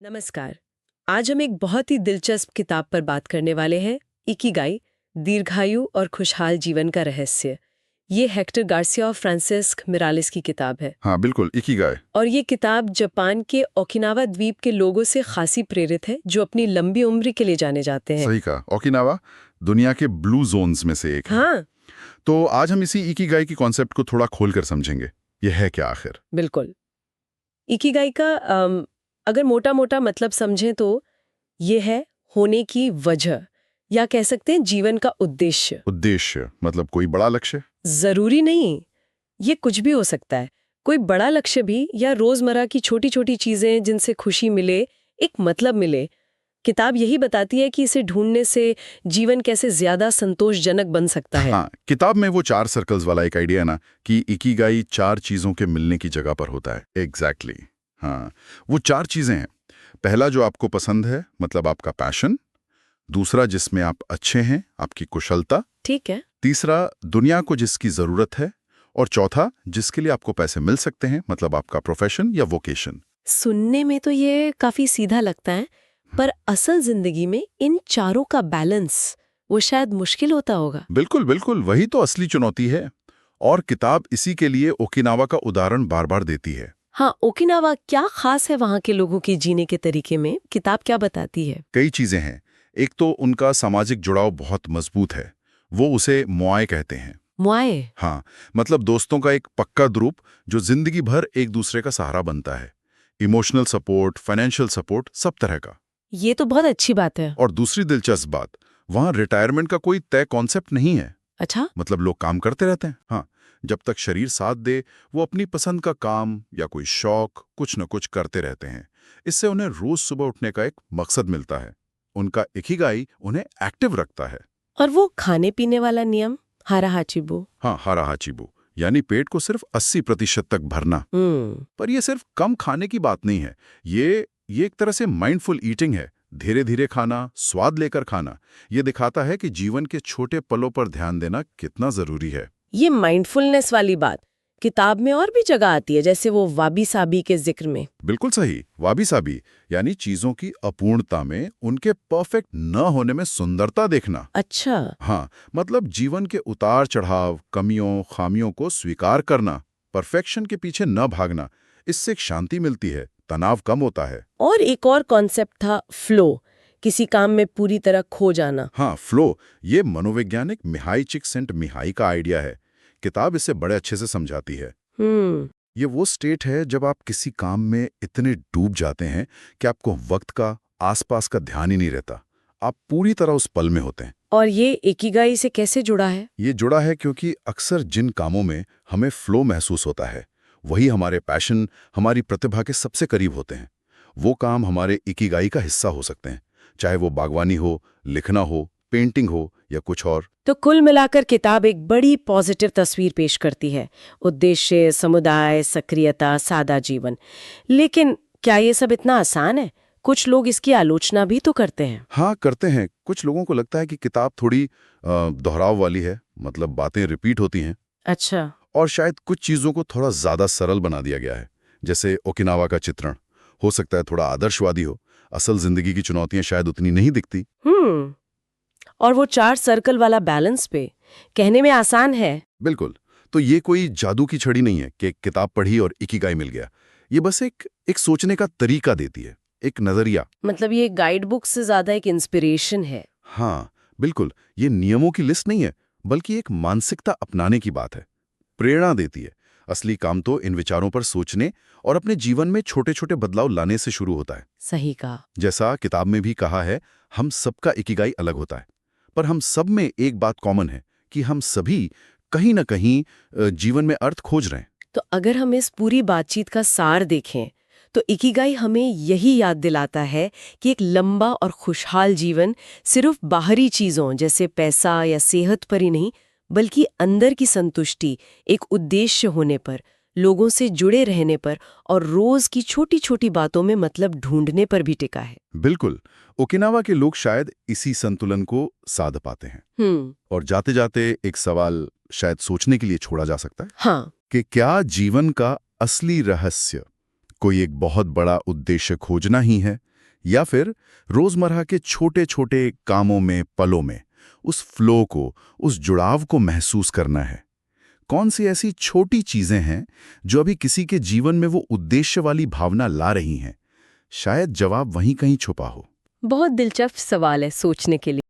नमस्कार। आज हम एक बहुत ही दिलचस्प किताब पर बात करने वाले हैं, इकिगाई, दीर्घायु और खुशहाल जीवन का रहस्य। ये हेक्टर गार्सिया और फ्रांसिस्क मिरालिस की किताब है। हाँ बिल्कुल, इकिगाई। और ये किताब जापान के ओकिनावा द्वीप के लोगों से खासी प्रेरित है, जो अपनी लंबी उम्र के लिए जाने जाते हैं। सही कहा। ओकिनावा दुनिया के ब्लू जोन्स में से एक है। हाँ, तो आज हम इसी इकिगाई की कॉन्सेप्ट को थोड़ा खोलकर समझेंगे। यह है क्या आखिर? बिल्कुल। इकिगाई का अगर मोटा मोटा मतलब समझें तो ये है होने की वजह, या कह सकते हैं जीवन का उद्देश्य। उद्देश्य मतलब कोई बड़ा लक्ष्य? जरूरी नहीं, ये कुछ भी हो सकता है। कोई बड़ा लक्ष्य भी, या रोजमर्रा की छोटी छोटी चीजें जिनसे खुशी मिले, एक मतलब मिले। किताब यही बताती है कि इसे ढूंढने से जीवन कैसे ज्यादा संतोषजनक बन सकता है। हाँ, किताब में वो 4 सर्कल्स वाला एक आइडिया है ना कि इकिगाई 4 चीजों के मिलने की जगह पर होता है। एग्जैक्टली हाँ, वो 4 चीजें हैं। पहला, जो आपको पसंद है, मतलब आपका पैशन। दूसरा, जिसमें आप अच्छे हैं, आपकी कुशलता। ठीक है। तीसरा, दुनिया को जिसकी जरूरत है। और चौथा, जिसके लिए आपको पैसे मिल सकते हैं, मतलब आपका प्रोफेशन या वोकेशन। सुनने में तो ये काफी सीधा लगता है, पर असल जिंदगी में इन चारों का बैलेंस वो शायद मुश्किल होता होगा। बिल्कुल बिल्कुल, वही तो असली चुनौती है। और किताब इसी के लिए ओकिनावा का उदाहरण बार बार देती है। हाँ, ओकिनावा क्या खास है वहाँ के लोगों के जीने के तरीके में? किताब क्या बताती है? कई चीजें हैं। एक तो उनका सामाजिक जुड़ाव बहुत मजबूत है। वो उसे मोआए कहते हैं। मुआए। हाँ, मतलब दोस्तों का एक पक्का ग्रुप जो जिंदगी भर एक दूसरे का सहारा बनता है। इमोशनल सपोर्ट, फाइनेंशियल सपोर्ट, सब तरह का। ये तो बहुत अच्छी बात है। और दूसरी दिलचस्प बात, वहाँ रिटायरमेंट का कोई तय कॉन्सेप्ट नहीं है। अच्छा। मतलब लोग काम करते रहते हैं। हाँ, जब तक शरीर साथ दे वो अपनी पसंद का काम या कोई शौक कुछ न कुछ करते रहते हैं। इससे उन्हें रोज सुबह उठने का एक मकसद मिलता है। उनका इकिगाई उन्हें एक्टिव रखता है। और वो खाने पीने वाला नियम, हारा हाचिबू। हाँ, हारा हाचिबू, यानी पेट को सिर्फ 80% तक भरना। पर यह सिर्फ कम खाने की बात नहीं है। ये एक तरह से माइंडफुल ईटिंग है। धीरे धीरे खाना, स्वाद लेकर खाना। ये दिखाता है कि जीवन के छोटे पलों पर ध्यान देना कितना जरूरी है। ये माइंडफुलनेस वाली बात किताब में और भी जगह आती है, जैसे वो वाबी साबी के जिक्र में। बिल्कुल सही, वाबी साबी, यानी चीजों की अपूर्णता में उनके परफेक्ट न होने में सुंदरता देखना। अच्छा। हाँ, मतलब जीवन के उतार चढ़ाव, कमियों, खामियों को स्वीकार करना, परफेक्शन के पीछे न भागना। इससे एक शांति मिलती है, तनाव कम होता है। और एक और कॉन्सेप्ट था फ्लो, किसी काम में पूरी तरह खो जाना। हाँ, फ्लो, ये मनोवैज्ञानिक मिहाई चिक्सिंट-मिहाई का आइडिया है। किताब इसे बड़े अच्छे से समझाती है। ये वो स्टेट है जब आप किसी काम में इतने डूब जाते हैं कि आपको वक्त का, आसपास का ध्यान ही नहीं रहता। आप पूरी तरह उस पल में होते हैं। और ये इकिगाई से कैसे जुड़ा है? ये जुड़ा है क्योंकि अक्सर जिन कामों में हमें फ्लो महसूस होता है, वही हमारे पैशन, हमारी प्रतिभा के सबसे करीब होते हैं। वो काम हमारे इकिगाई का हिस्सा हो सकते हैं, चाहे वो बागवानी हो, लिखना हो, पेंटिंग हो या कुछ और। तो कुल मिलाकर किताब एक बड़ी पॉजिटिव तस्वीर पेश करती है। उद्देश्य, समुदाय, सक्रियता, सादा जीवन। लेकिन क्या ये सब इतना आसान है? कुछ लोग इसकी आलोचना भी तो करते हैं। हाँ, करते हैं। कुछ लोगों को लगता है कि किताब थोड़ी दोहराव वाली है, मतलब बातें रिपीट होती हैं। अच्छा। और शायद कुछ चीज़ों को थोड़ा ज़्यादा सरल बना दिया गया है। जैसे ओकिनावा का चित्रण हो सकता है थोड़ा आदर्शवादी हो। असल जिंदगी की चुनौतियां शायद उतनी नहीं दिखती। और वो 4 सर्कल वाला बैलेंस पे कहने में आसान है। बिल्कुल। तो ये कोई जादू की छड़ी नहीं है कि किताब पढ़ी और इकिगाई मिल गया। ये बस एक सोचने का तरीका देती है, एक नजरिया। मतलब ये गाइड बुक से ज्यादा एक इंस्पिरेशन है। हाँ बिल्कुल, ये नियमों की लिस्ट नहीं है, बल्कि एक मानसिकता अपनाने की बात है। प्रेरणा देती है। असली काम तो इन विचारों पर सोचने और अपने जीवन में छोटे छोटे बदलाव लाने से शुरू होता है। सही कहा। जैसा किताब में भी कहा है, हम सबका इकिगाई अलग होता है, पर हम सब में एक बात कॉमन है कि हम सभी कहीं ना कहीं जीवन में अर्थ खोज रहे हैं। तो अगर हम इस पूरी बातचीत का सार देखें, तो इकिगाई हमें यही याद दिलाता है कि एक लंबा और खुशहाल जीवन सिर्फ बाहरी चीजों जैसे पैसा या सेहत पर ही नहीं, बल्कि अंदर की संतुष्टि, एक उद्देश्य होने पर, लोगों से जुड़े रहने पर और रोज की छोटी छोटी बातों में मतलब ढूंढने पर भी टिका है। बिल्कुल, ओकिनावा के लोग शायद इसी संतुलन को साध पाते हैं। और जाते जाते एक सवाल शायद सोचने के लिए छोड़ा जा सकता है। हाँ। कि क्या जीवन का असली रहस्य कोई एक बहुत बड़ा उद्देश्य खोजना ही है, या फिर रोजमर्रा के छोटे छोटे कामों में, पलों में उस फ्लो को, उस जुड़ाव को महसूस करना है? कौन सी ऐसी छोटी चीजें हैं जो अभी किसी के जीवन में वो उद्देश्य वाली भावना ला रही हैं? शायद जवाब वहीं कहीं छुपा हो। बहुत दिलचस्प सवाल है सोचने के लिए।